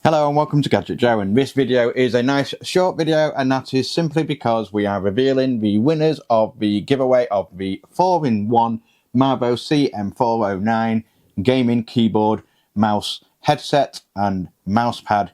Hello and welcome to Gadget Joe, and this video is a nice short video, and that is simply because we are revealing the winners of the giveaway of the 4-in-1 Marvo CM409 gaming keyboard, mouse, headset and mousepad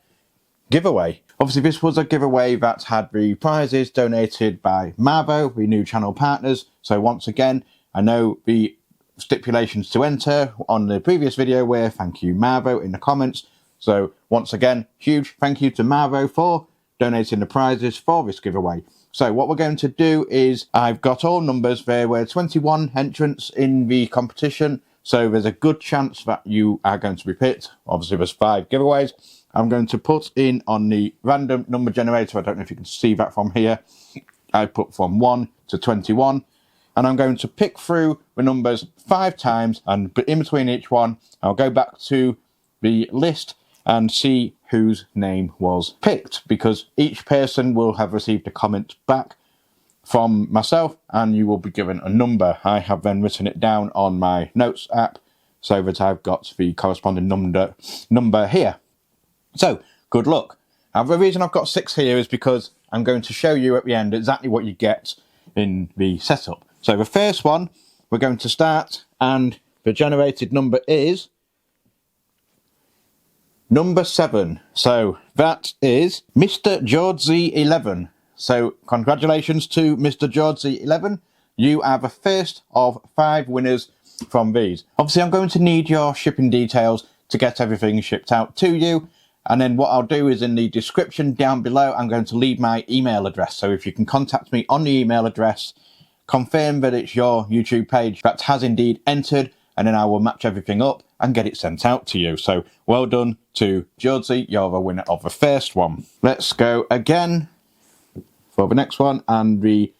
giveaway. Obviously this was a giveaway that had the prizes donated by Marvo, the new channel partners, so once again I know the stipulations to enter on the previous video were thank you Marvo in the comments. So once again, huge thank you to Marvo for donating the prizes for this giveaway. So what we're going to do is, I've got all numbers. There were 21 entrants in the competition, so there's a good chance that you are going to be picked. Obviously there's 5 giveaways. I'm going to put in on the random number generator, I don't know if you can see that from here, I put from 1 to 21. And I'm going to pick through the numbers 5 times, and in between each one, I'll go back to the list and see whose name was picked, because each person will have received a comment back from myself and you will be given a number. I have then written it down on my notes app so that I've got the corresponding number here. So good luck. Now the reason I've got 6 here is because I'm going to show you at the end exactly what you get in the setup. So the first one we're going to start, and the generated number is number 7. So that is Mr. Georgie11. So congratulations to Mr. Georgie11. You are the first of 5 winners from these. Obviously I'm going to need your shipping details to get everything shipped out to you. And then what I'll do is, in the description down below, I'm going to leave my email address. So if you can contact me on the email address, confirm that it's your YouTube page that has indeed entered, and then I will match everything up and get it sent out to you. So well done to Georgie, you're the winner of the first one. Let's go again for the next one, and the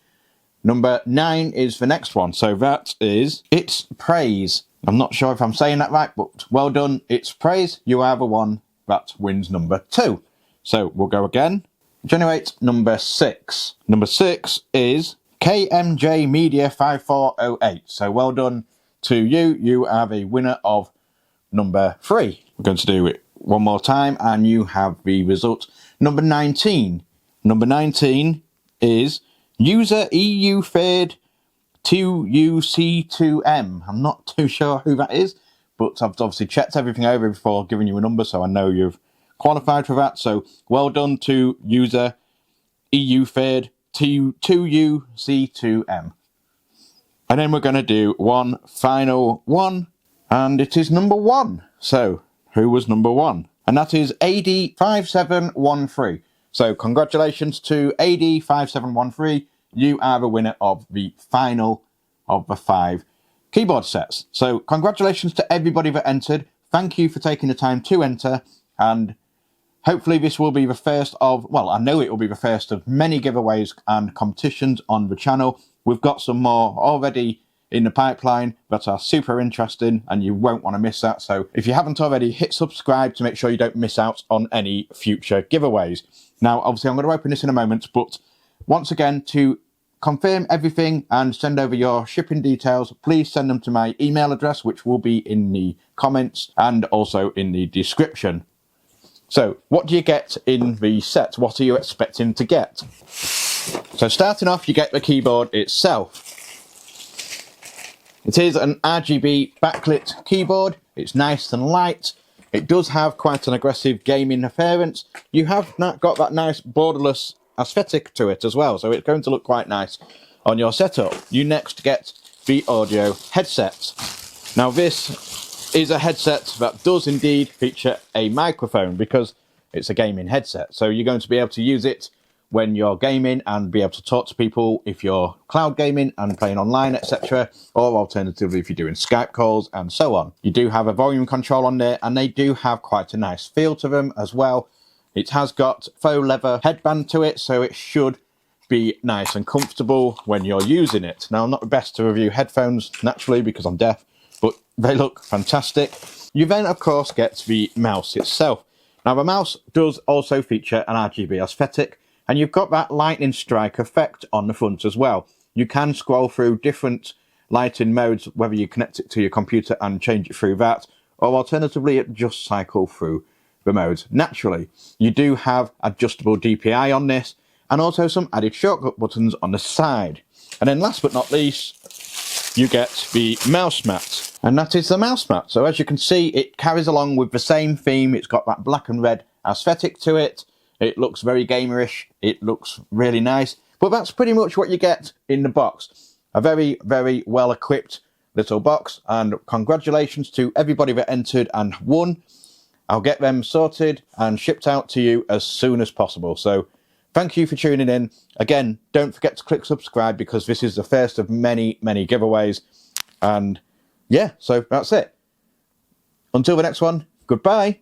number 9 is the next one. So that is It's Praise. I'm not sure if I'm saying that right, but well done, It's Praise. You are the one that wins number 2. So we'll go again. Generate number 6. Number 6 is KMJ Media 5408. So well done to you. You are the winner of number 3. We're going to do it one more time, and you have the result. Number 19. Number 19 is User EU Third 2UC2M. I'm not too sure who that is, but I've obviously checked everything over before giving you a number, so I know you've qualified for that. So well done to User EU Third 2UC2M. And then we're going to do one final one, and it is number 1. So who was number 1? And that is AD5713. So congratulations to AD5713. You are the winner of the final of the 5 keyboard sets. So congratulations to everybody that entered. Thank you for taking the time to enter, and hopefully this will be the first of, well, I know it will be the first of many giveaways and competitions on the channel. We've got some more already in the pipeline that are super interesting, and you won't want to miss that. So if you haven't already, hit subscribe to make sure you don't miss out on any future giveaways. Now, obviously I'm going to open this in a moment, but once again, to confirm everything and send over your shipping details, please send them to my email address, which will be in the comments and also in the description. So what do you get in the set? What are you expecting to get? So starting off, you get the keyboard itself. It is an RGB backlit keyboard. It's nice and light. It does have quite an aggressive gaming appearance. You have not got that nice borderless aesthetic to it as well, so it's going to look quite nice on your setup. You next get the audio headset. Now this is a headset that does indeed feature a microphone, because it's a gaming headset. So you're going to be able to use it when you're gaming and be able to talk to people if you're cloud gaming and playing online, etc. Or alternatively if you're doing Skype calls and so on. You do have a volume control on there, and they do have quite a nice feel to them as well. It has got faux leather headband to it, so it should be nice and comfortable when you're using it. Now, I'm not the best to review headphones, naturally, because I'm deaf, but they look fantastic. You then, of course, get the mouse itself. Now, the mouse does also feature an RGB aesthetic, and you've got that lightning strike effect on the front as well. You can scroll through different lighting modes, whether you connect it to your computer and change it through that, or alternatively, it just cycle through the modes. Naturally, you do have adjustable DPI on this, and also some added shortcut buttons on the side. And then last but not least, you get the mouse mat, and that is the mouse mat. So as you can see, it carries along with the same theme. It's got that black and red aesthetic to it. It looks very gamerish. It looks really nice. But that's pretty much what you get in the box. A very, very well equipped little box, and congratulations to everybody that entered and won. I'll get them sorted and shipped out to you as soon as possible. So thank you for tuning in. Again, don't forget to click subscribe, because this is the first of many, many giveaways. And yeah, so that's it. Until the next one, goodbye.